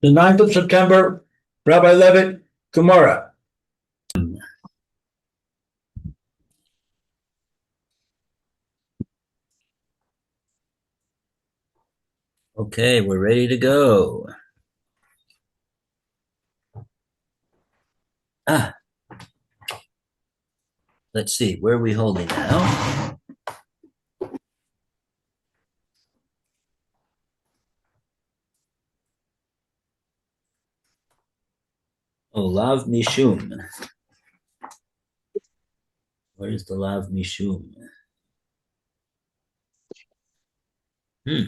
The 9th of September, Rabbi Levitt, Gemora. Okay, we're ready to go. Let's see, where are we holding now? Oh, Lav Mishum. Where's the Lav Mishum? Hmm.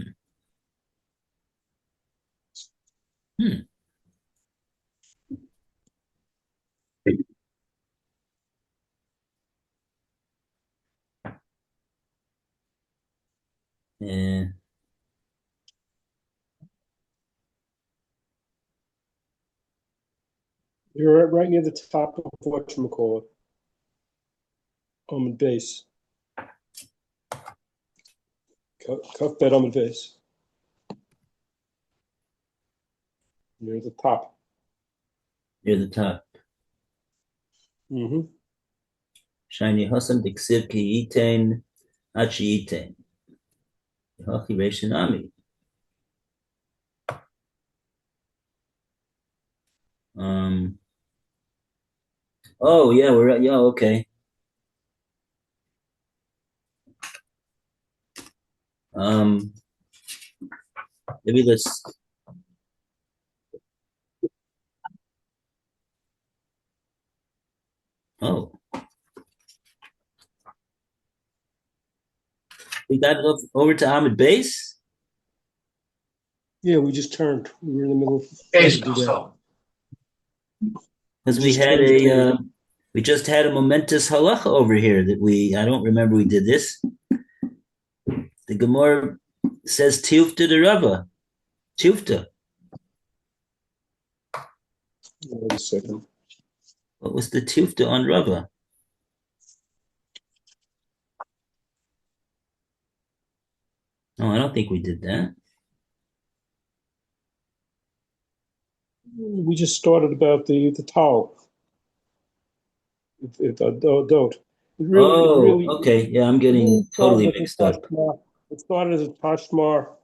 Yeah. You're right near the top of whatchamacallit, Almond base. Cuff bed almond base. Near the top. Near the top. Mm-hmm. Shiny Hassan Diksir Ki Yitain Hachi Yitain. Hachi Reshinami. Oh yeah, okay. Maybe let's we got it over to Ahmed Base? Yeah, we just turned. We were in the middle of Because we just had a momentous halacha over here that I don't remember we did this. The Gemora says Tufta de Rava. Tufta. Wait a second. What was the Tufta on Rava? No, I don't think we did that. We just started about the towel. Don't. Okay. Yeah, I'm getting totally mixed up. It started as a tashmar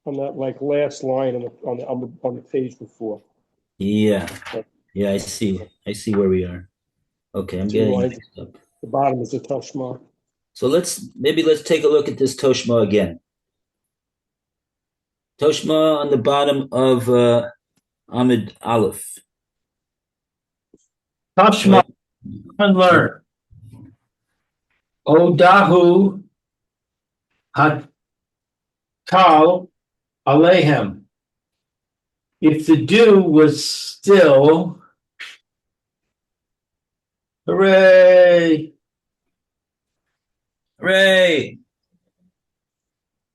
on that last line on the page before. Yeah, I see. I see where we are. Okay, I'm getting mixed up. The bottom is a tashmar. So let's take a look at this Toshma again. Toshma on the bottom of Amid Aleph. Toshma, learn. Odahu Hatal Alehem. If the dew was still, hooray,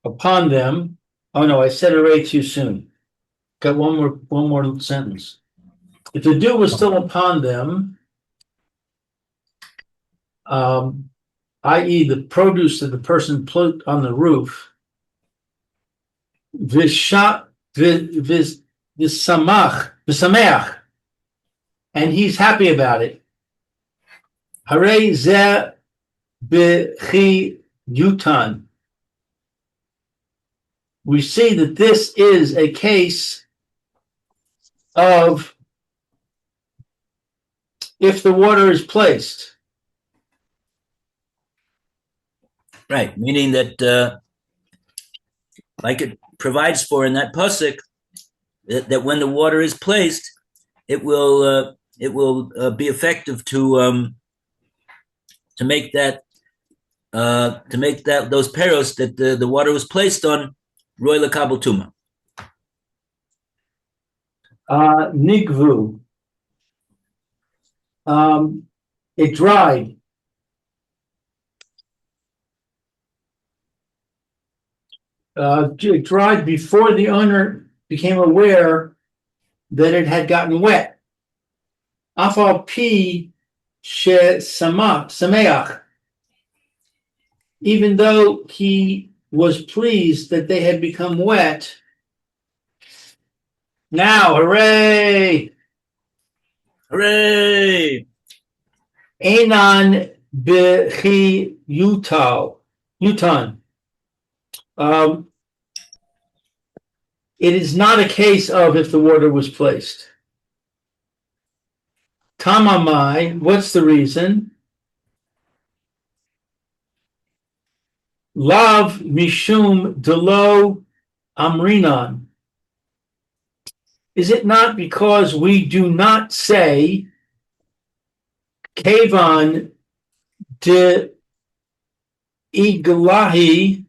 upon them. Oh no, I said hooray too soon. Got one more sentence. If the dew was still upon them, i.e. the produce that the person put on the roof, v'sameach, and he's happy about it. Harei zeh b'chi yutan. We see that this is a case of if the water is placed. Right, meaning that, like it provides for in that pasuk, that when the water is placed, it will be effective to make that those peros that the water was placed on roy lekabel tuma. Nigvu. It dried. It dried before the owner became aware that it had gotten wet. Afal pi she sameach. Even though he was pleased that they had become wet, Now, hooray! Hooray! Anon Bechi Uton. It is not a case of if the water was placed. Tamamai, what's the reason? Lav Mishum Delo Amrinan. Is it not because we do not say Kavan de Iglahi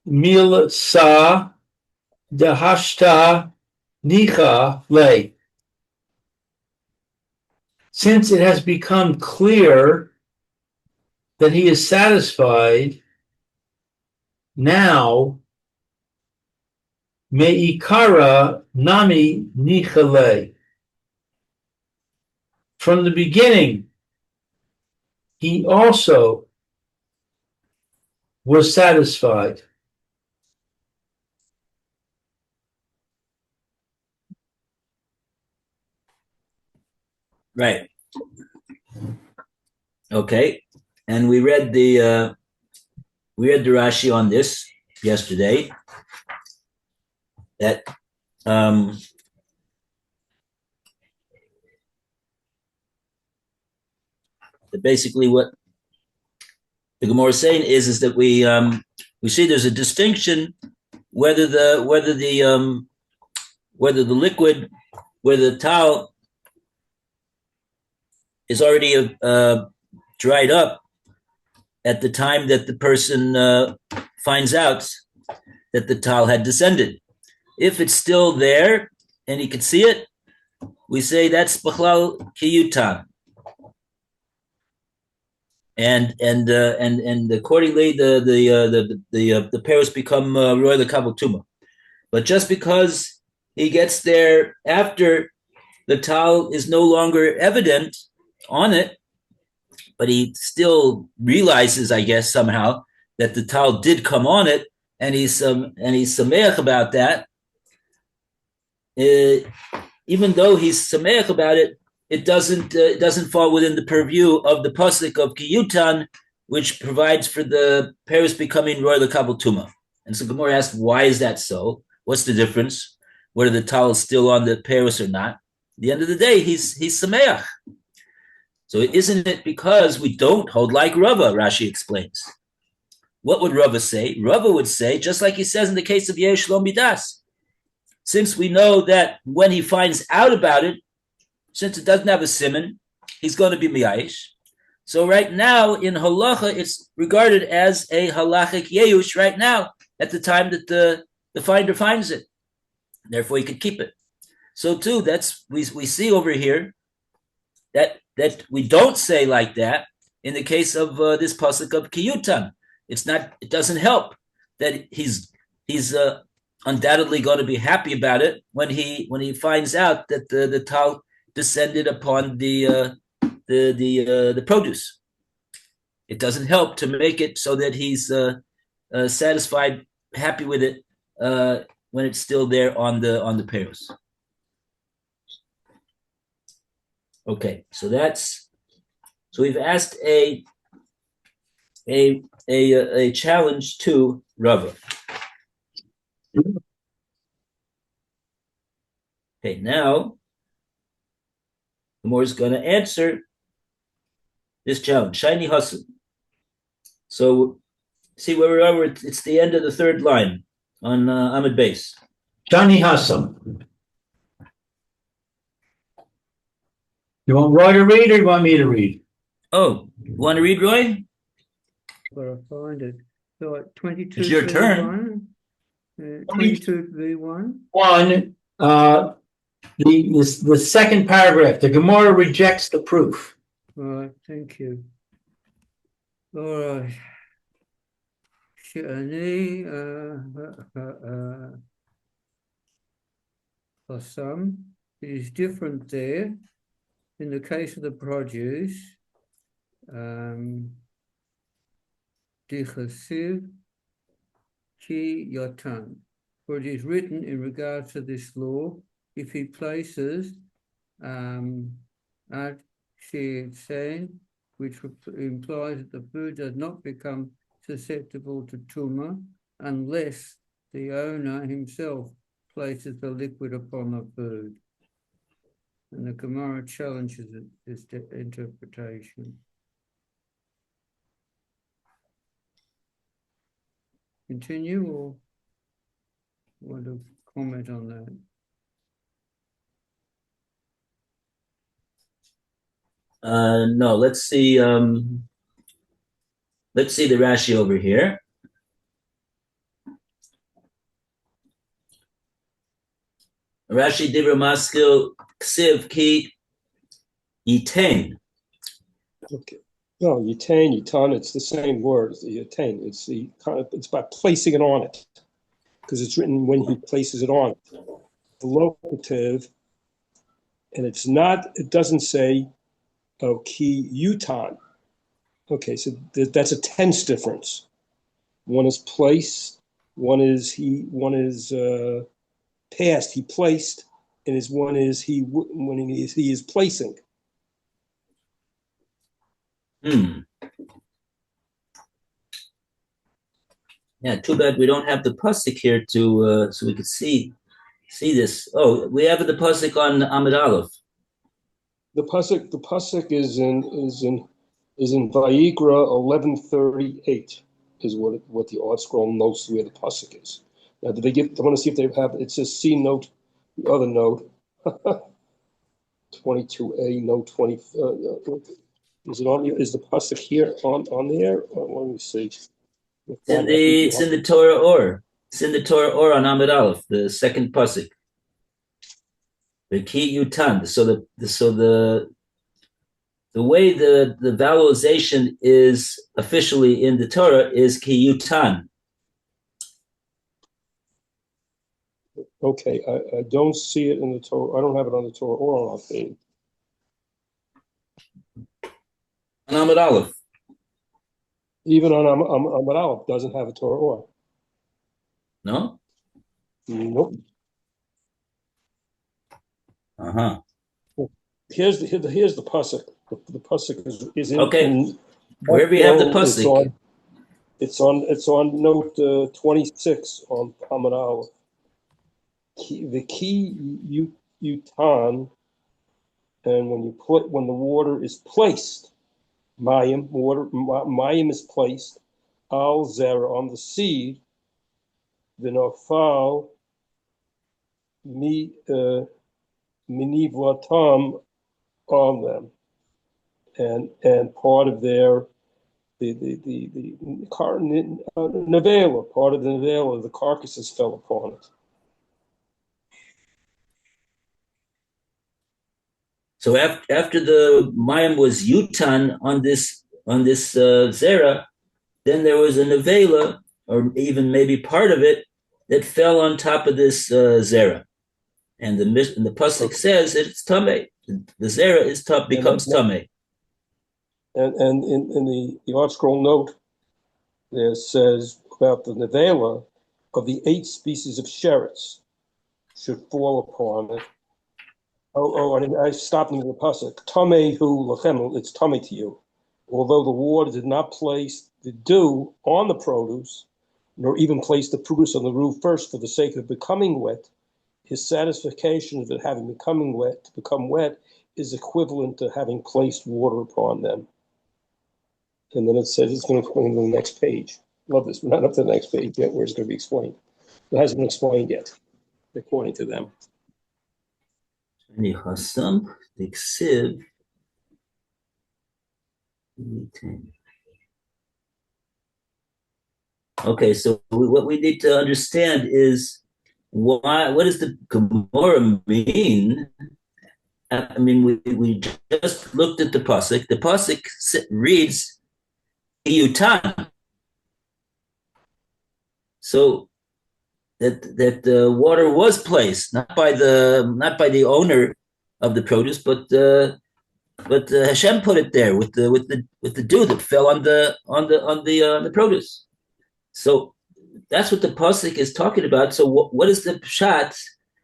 Milsa de Hashta Nicha Le? Since it has become clear that he is satisfied, now Meikara Nami Nichale. From the beginning, he also was satisfied. Right. Okay. And we read the Rashi on this yesterday. That that basically what the Gemora is saying is that we see there's a distinction whether the liquid, whether the towel is already dried up at the time that the person finds out that the towel had descended. If it's still there and he can see it, we say that's b'chlal kiyutan. And accordingly, the pairs become roy the kabbatuma. But just because he gets there after the towel is no longer evident on it, but he still realizes, I guess, somehow that the towel did come on it, and he's sameach about that. Even though he's sameach about it, it doesn't fall within the purview of the pasuk of Kiyutan, which provides for the pairs becoming roy l'kabel tuma. And so Gemora asked, why is that so? What's the difference? Whether the towel is still on the pairs or not? At the end of the day, he's sameach. So isn't it because we don't hold like Rava? Rashi explains. What would Rava say? Rava would say, just like he says in the case of Yesh Lo Midas, since we know that when he finds out about it, since it doesn't have a siman, he's going to be miyayish. So right now in halacha, it's regarded as a halachic yeyush right now at the time that the finder finds it. Therefore, he could keep it. So too, that's we see over here that we don't say like that in the case of this pasuk of kiyutan. It doesn't help that he's undoubtedly going to be happy about it when he finds out that the tal descended upon the produce. It doesn't help to make it so that he's satisfied, happy with it when it's still there on the payros. Okay, so we've asked a challenge to Rava. Okay, now the more is going to answer this challenge. Shiny hustle. So see where we are. It's the end of the third line on Amud Beis. Shani Hassam. You want Roy to read or you want me to read? Oh, you want to read, Roy? Where I find it. So 22. It's your turn. 22 V1. One, the second paragraph, the Gemara rejects the proof. All right, thank you. All right. Shani for some, it is different there. In the case of the produce, Dichasiv Ki Yotan. For it is written in regard to this law, if he places ad sheetain, which implies that the food does not become susceptible to tumor unless the owner himself places the liquid upon the food. And the Gemora challenges this interpretation. Continue or want to comment on that? No, let's see. Let's see the Rashi over here. Rashi Divra Maskil Ksiv Ki Yitain. Okay. No, yitain, yitan, it's the same word, yitain. It's the kind of, it's by placing it on it, because it's written when he places it on it. The locative, and it's not, it doesn't say, oh, ki yutan. Okay, so that's a tense difference. One is placed, one is past, he placed, and one is when he is placing. Yeah, too bad we don't have the pasuk here to so we could see this. Oh, we have the pasuk on Amud Aleph. The pasuk is in Vayikra 11:38 is what the art scroll notes where the pasuk is. Now, did they get? I want to see if they have. It says C note, the other note, 22a note 20. Is it on? Is the pasuk here on there? Let me see. It's in the Torah Or. It's in the Torah Or on Amud Aleph, the second pasuk. The Ki Yutan. So the way the vowelization is officially in the Torah is Ki Yutan. Okay, I don't see it in the Torah. I don't have it on the Torah or on our page. On Amud Aleph. Even on Amud Aleph doesn't have a Torah or. No? Nope. Uh-huh. Here's the pasuk. The pasuk is in. Okay. In, wherever you have the pasuk. It's on note 26 on Amud Aleph. The key yutan, and when the water is placed, mayim is placed al zera on the seed, the nafal minivlatam on them, and part of their the nevela, part of the nevela, the carcasses fell upon it. So after the mayim was yutan on this zera, then there was a nevela, or even maybe part of it, that fell on top of this zera, and the pasuk says it's tamei. The zera is becomes tamei. And in the art scroll note, there says about the nevela of the 8 species of sherets should fall upon it. I stopped in the pasuk. Tamei hu lachem, it's tamei to you. Although the water did not place the dew on the produce, nor even place the produce on the roof first for the sake of becoming wet, his satisfaction of it having become wet is equivalent to having placed water upon them. And then it says it's going to explain to the next page. Love this. We're not up to the next page yet where it's going to be explained. It hasn't been explained yet, according to them. Okay, so what we need to understand is what does the Gemora mean? I mean, we just looked at the pasuk. The pasuk reads "Yutan," so that the water was placed not by the owner of the produce, but Hashem put it there with the dew that fell on the produce. So that's what the pasuk is talking about. So what is the pshat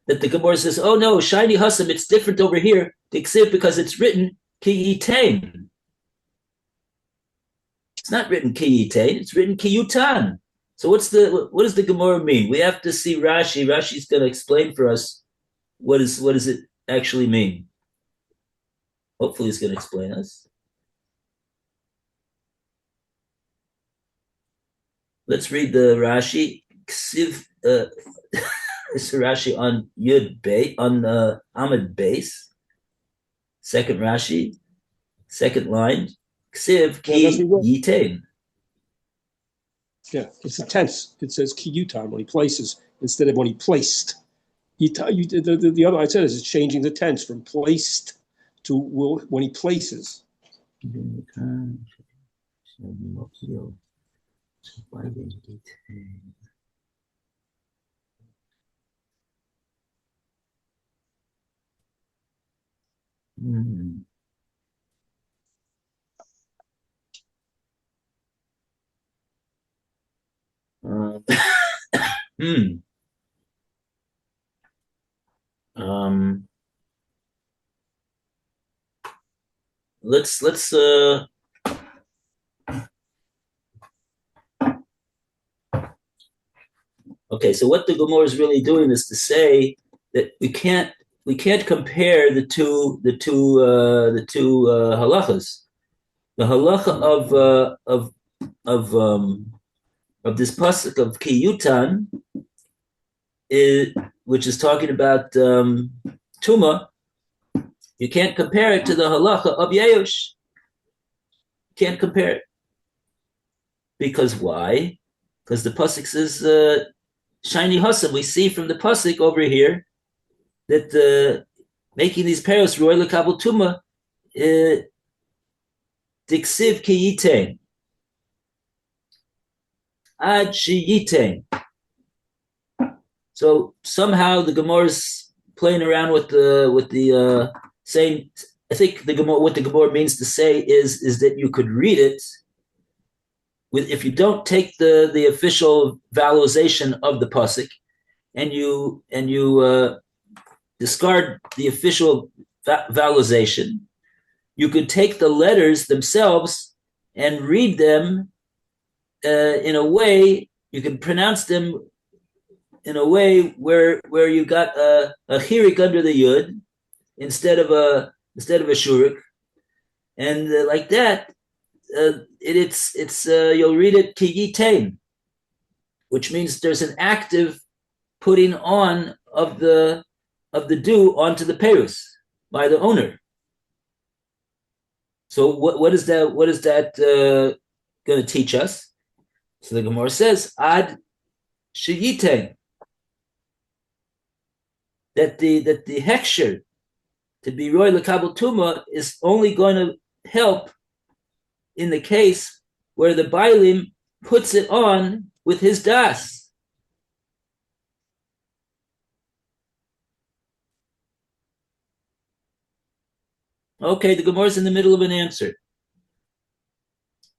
that the Gemara says? Oh no, shiny hasam, it's different over here. Because it's written ki yitain. It's not written ki yitain. It's written ki yutan. So what does the Gemara mean? We have to see Rashi. Rashi's going to explain for us what does it actually mean. Hopefully, he's going to explain us. Let's read the Rashi. Ksiv, it's Rashi on Yud Beit, on Amud base. Second Rashi, second line. Ksiv ki yitain. Yeah, it's a tense. It says kiyutan when he places instead of when he placed. The other I said is it's changing the tense from placed to will when he places. Let's okay, so what the Gemara is really doing is to say that we can't compare the two halachas. The halacha of this pasuk of kiyutan, which is talking about tuma. You can't compare it to the halacha of Yeush. Can't compare it. Because why? Because the pasuk says shiny hasam. We see from the pasuk over here that making these peros roy lekabel tuma diksiv ki yitain ad she yitain. So somehow the Gemara's playing around with the saying. I think what the Gemara means to say is that you could read it if you don't take the official vowelization of the pasuk and you discard the official vowelization, you could take the letters themselves and read them in a way, you can pronounce them in a way where you got a chirik under the yud instead of a shurik, and like that, it's you'll read it ki yitain, which means there's an active putting on of the dew onto the perus by the owner. So what is that going to teach us? So the Gemara says ad sheyitain, that the heksher to be roy lekabel tuma is only going to help in the case where the bailim puts it on with his das. Okay, the Gemara is in the middle of an answer.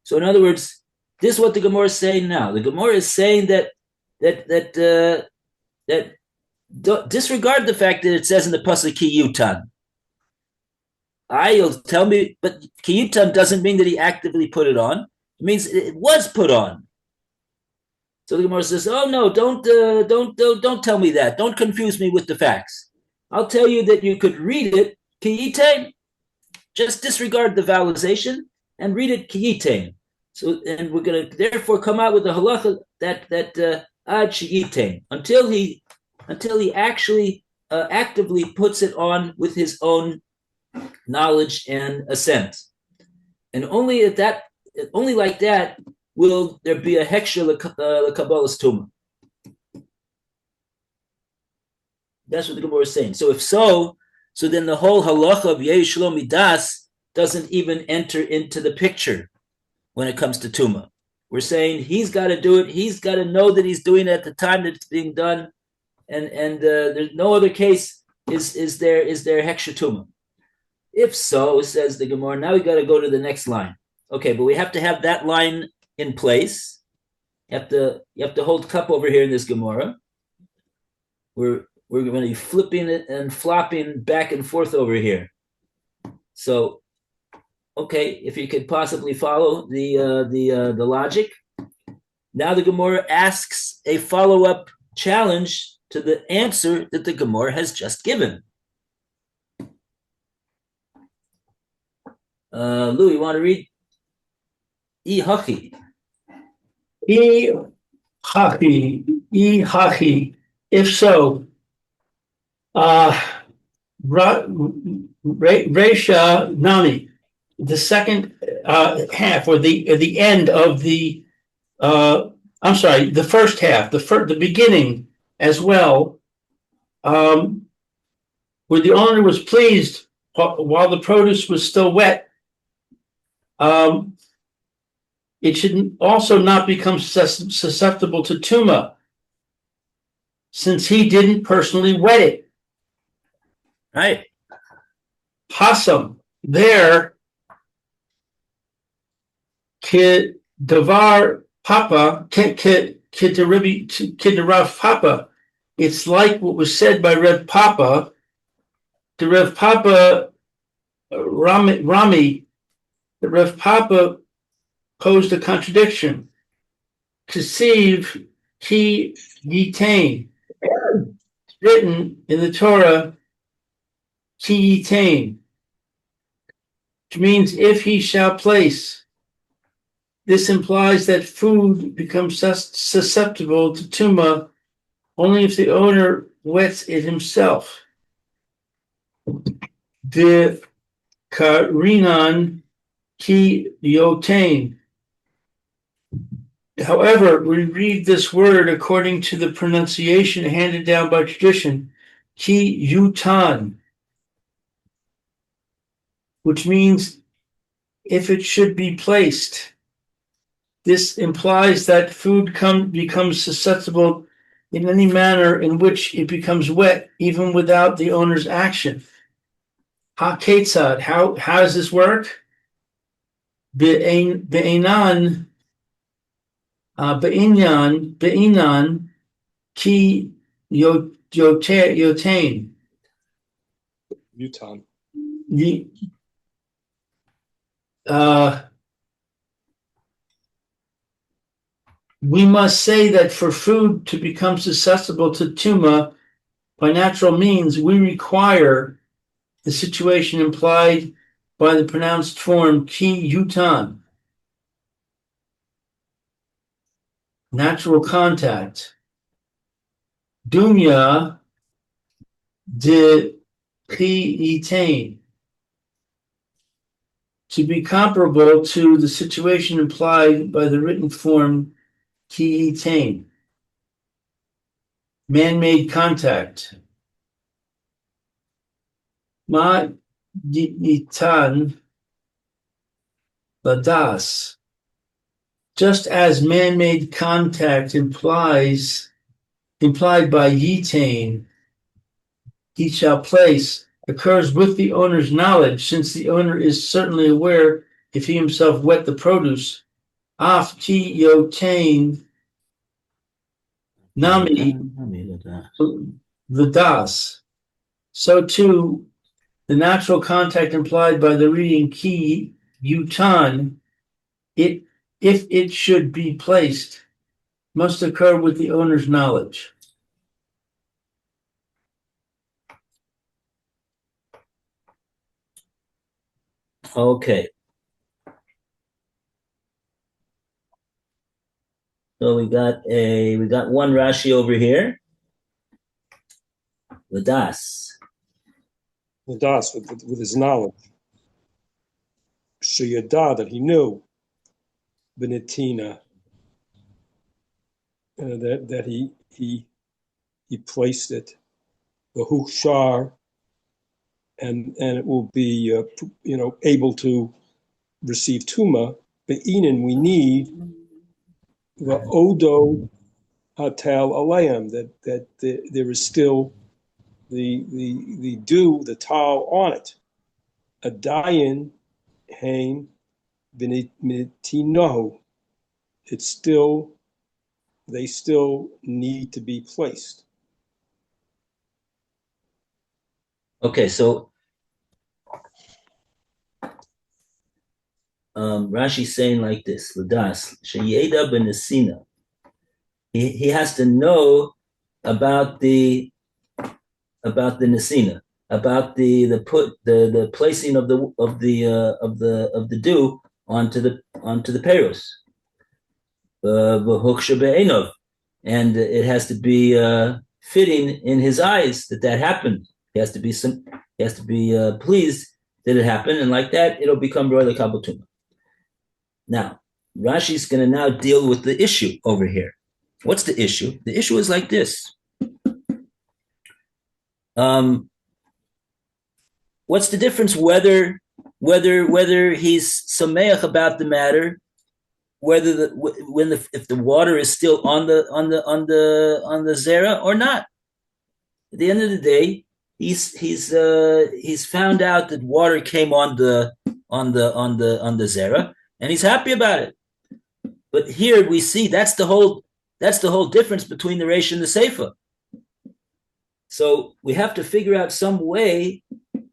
So in other words, this is what the Gemara is saying now. The Gemara is saying that disregard the fact that it says in the pasuk kiyutan. You'll tell me, but kiyutan doesn't mean that he actively put it on. It means it was put on. So the Gemara says, "Oh no, don't tell me that. Don't confuse me with the facts. I'll tell you that you could read it kiyitain. Just disregard the vowelization and read it kiyitain. So, and we're going to therefore come out with the halacha that ad sheyitain until he actually actively puts it on with his own knowledge and assent, and only like that will there be a heksher lekabbalas tuma. That's what the Gemara is saying. So if so then the whole halacha of yesh lo midas doesn't even enter into the picture when it comes to tuma. We're saying he's got to do it. He's got to know that he's doing it at the time that it's being done, and there's no other case is there heksher tuma. If so, says the Gemara, now we got to go to the next line. Okay, but we have to have that line in place, You have to hold cup over here in this Gemora. We're going to be flipping it and flopping back and forth over here. So, okay, if you could possibly follow the logic. Now the Gemara asks a follow-up challenge to the answer that the Gemara has just given. Lou, you want to read? Ihachi. Ihachi. If so, Resha Nami, the second half, or the end of the I'm sorry, the first half, the beginning as well, where the owner was pleased while the produce was still wet. It should also not become susceptible to tuma, since he didn't personally wet it. Right. Hasam, there, Kidavar Papa, Kidarav Papa. It's like what was said by Rev Papa. The Rev Papa Rami, the Rev Papa posed a contradiction. Kasiv Ki Yitain, written in the Torah, Ki Yitain, which means if he shall place. This implies that food becomes susceptible to tuma only if the owner wets it himself. The karinan ki yotain. However, we read this word according to the pronunciation handed down by tradition, ki yutan, which means if it should be placed. This implies that food becomes susceptible in any manner in which it becomes wet, even without the owner's action. Ha-ketzad, how does this work? Be'inan ki yotain. Utan. We must say that for food to become susceptible to tuma by natural means, we require the situation implied by the pronounced form ki yutan, natural contact. Dunya de ki yitain, to be comparable to the situation implied by the written form ki yitain, man-made contact. Ma yitan ladas, just as man-made contact implied by yitain, he shall place, occurs with the owner's knowledge, since the owner is certainly aware if he himself wet the produce. Af ki yotain nami ladas. So too, the natural contact implied by the reading ki yutan, if it should be placed, must occur with the owner's knowledge. Okay. So we got one Rashi over here. Ladas. Ladas, with his knowledge. Sheyada, that he knew. Benetina, that he placed it. Behushar, and it will be able to receive tuma. Be'inan, we need the odo hatel aleim, that there is still the dew, the tal on it. Adayin hain benitinohu, it's still they still need to be placed. Okay, so Rashi's saying like this: Ladas sheyeda benesina. He has to know about the nesina, about the placing of the dew onto the peros, and it has to be fitting in his eyes that happened. He has to be pleased that it happened, and like that, it'll become roy lekabotuma. Now, Rashi's going to now deal with the issue over here. What's the issue? The issue is like this. What's the difference whether he's sameach about the matter, if the water is still on the zera or not? At the end of the day, he's found out that water came on the zera, and he's happy about it. But here we see that's the whole difference between the Reish and the Seifa. So we have to figure out some way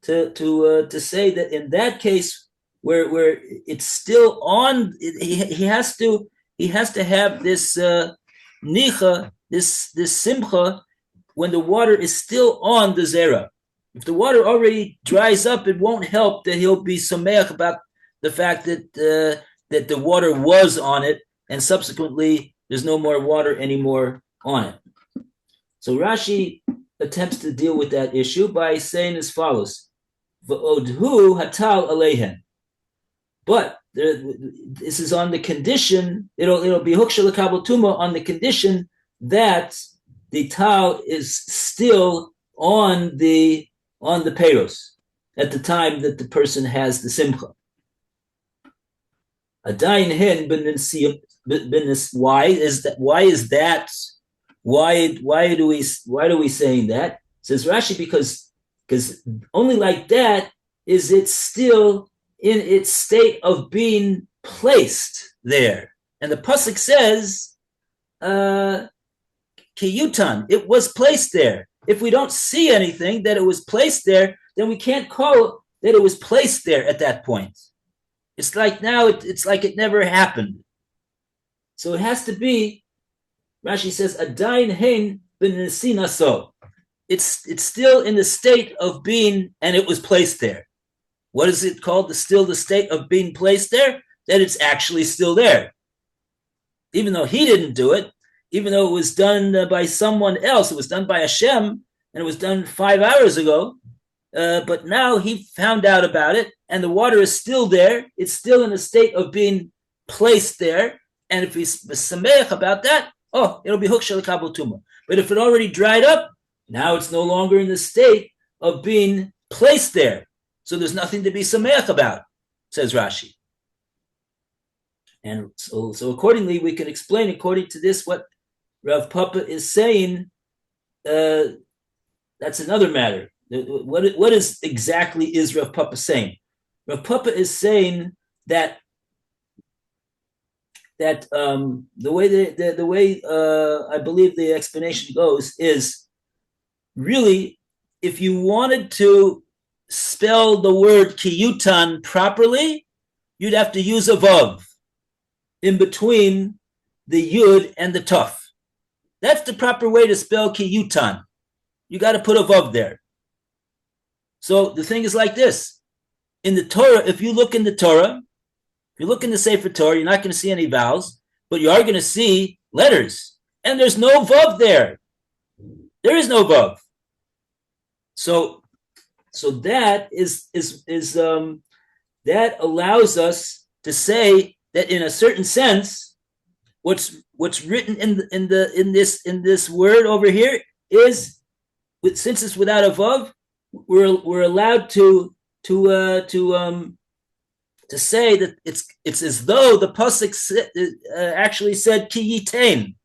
to say that in that case where it's still on, he has to have this nicha, this simcha, when the water is still on the zera. If the water already dries up, it won't help that he'll be sameach about the fact that the water was on it, and subsequently there's no more water anymore on it. So Rashi attempts to deal with that issue by saying as follows: "V'odhu hatal alehen." But this is on the condition, it'll be huksha l'kabel tuma on the condition that the tal is still on the peros at the time that the person has the simcha. Adayin hen why is that? Why do we saying that? Says Rashi, because only like that is it still in its state of being placed there. And the pasuk says, kiyutan, it was placed there. If we don't see anything that it was placed there, then we can't call that it was placed there at that point. It's like now, it's like it never happened. So it has to be, Rashi says, adayin hein b'nesina so. It's still in the state of being, and it was placed there. What is it called? Still the state of being placed there? That it's actually still there. Even though he didn't do it, even though it was done by someone else, it was done by Hashem, and it was done 5 hours ago, but now he found out about it, and the water is still there. It's still in a state of being placed there, and if he's sameach about that, it'll be huksha l'kabel tuma. But if it already dried up, now it's no longer in the state of being placed there. So there's nothing to be sameach about, says Rashi. And so accordingly, we can explain, according to this, what Rav Papa is saying. That's another matter. What is exactly is Rav Papa saying? Rav Papa is saying that the way I believe the explanation goes is really, if you wanted to spell the word kiyutan properly, you'd have to use a vav in between the yud and the tuf. That's the proper way to spell kiyutan. You got to put a vav there. So the thing is like this. In the Torah, if you look in the Torah, if you look in the Sefer Torah, you're not going to see any vowels, but you are going to see letters. And there's no vav there. There is no vav. So that that allows us to say that in a certain sense, what's written in this word over here is, since it's without a vav, we're allowed to say that it's as though the pasuk actually said ki yitain,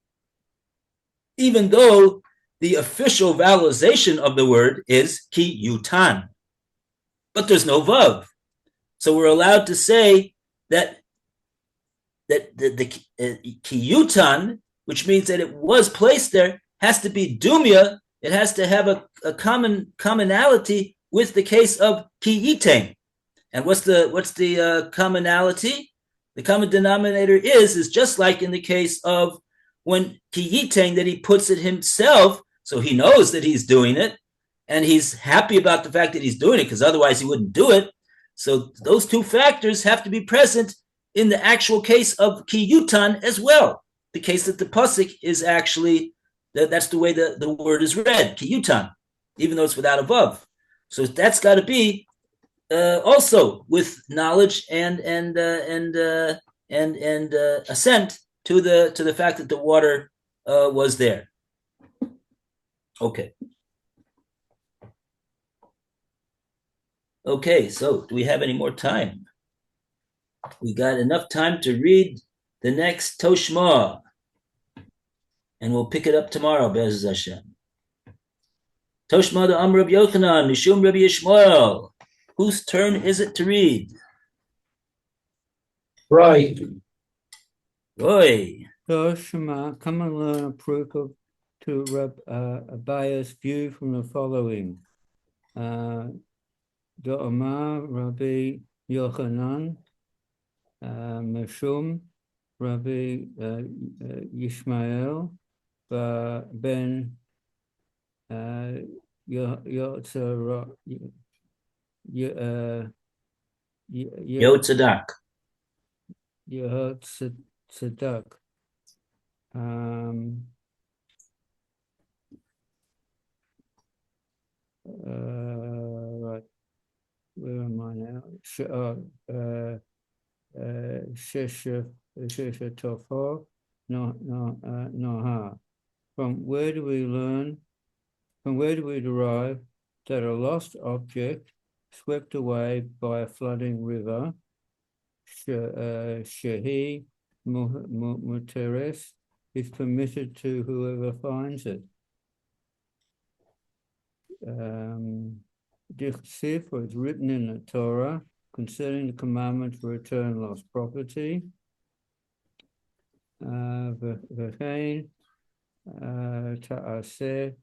even though the official vowelization of the word is ki yutan, but there's no vav. So we're allowed to say that the ki yutan which means that it was placed there, has to be dumia. It has to have a commonality with the case of ki yitain. And what's the commonality? The common denominator is just like in the case of when ki yitain, that he puts it himself, so he knows that he's doing it, and he's happy about the fact that he's doing it, because otherwise he wouldn't do it. So those two factors have to be present in the actual case of ki yutan as well. The case that the pasuk is actually, that's the way the word is read, ki yutan, even though it's without a vav. So that's got to be also with knowledge and assent to the fact that the water was there. Okay. Okay, so do we have any more time? We got enough time to read the next Toshma, and we'll pick it up tomorrow, Be'ez Hashem. Toshma the Amr Rabbi Yochanan, Mishum Rabbi Yishmael. Whose turn is it to read? Right. Roy. Shema, come and learn a proof of to Abaya's view from the following. Do'amar Rabbi Yochanan, Meshum Rabbi Yishmael ben Yotzadak. Yehotzadak. Right. Where am I now? Shesha Tofo Noha. From where do we derive that a lost object swept away by a flooding river, Shehi Muteres, is permitted to whoever finds it? Dichsif was written in the Torah concerning the commandment to return lost property. V'chein ta'aseh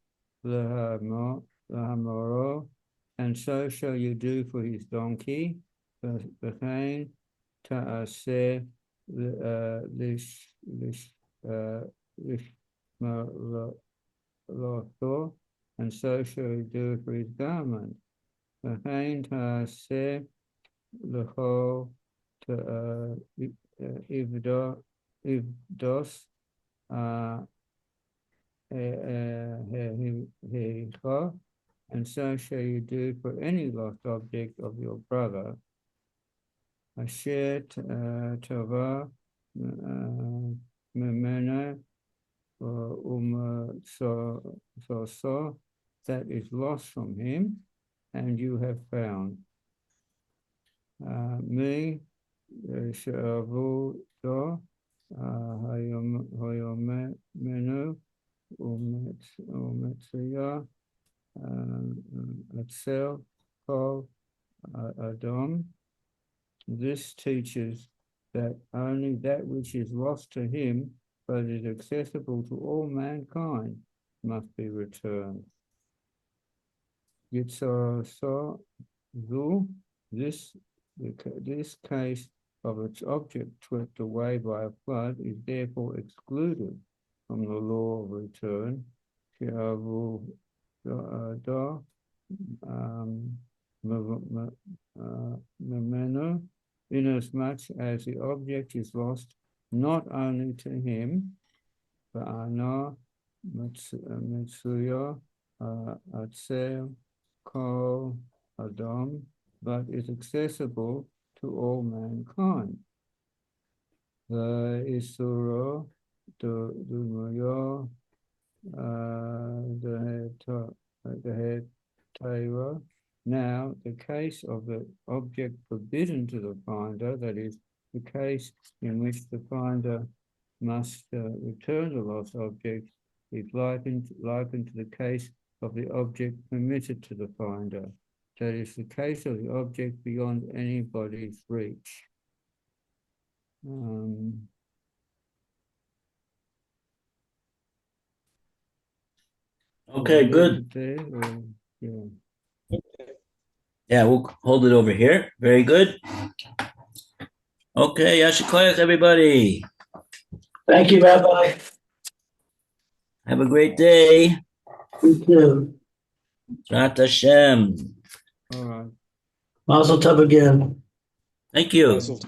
l'hamoro, and so shall you do for his donkey. V'chein ta'aseh l'ishmaloto, and so shall you do for his garment. V'chein ta'aseh l'cho ivdos and so shall you do for any lost object of your brother. Asher tova memena so that is lost from him, and you have found. Me shavu do hayomenu umetzia atzel kol adom. This teaches that only that which is lost to him but is accessible to all mankind must be returned. Yitzhar this case of its object swept away by a flood is therefore excluded from the law of return. Inasmuch as the object is lost not only to him, but Ana Metzia Atzel Kol Adam, but is accessible to all mankind. The Isuro, the Muyo, the head Taira. Now, the case of the object forbidden to the finder, that is, the case in which the finder must return the lost object, is likened to the case of the object permitted to the finder. That is the case of the object beyond anybody's reach. Okay, good. There, or, yeah. Yeah, we'll hold it over here. Very good. Okay, Yashikoyach, everybody. Thank you, Rabbi. Have a great day. You too. Zrat Hashem. All right. Mazel tov again. Thank you. Also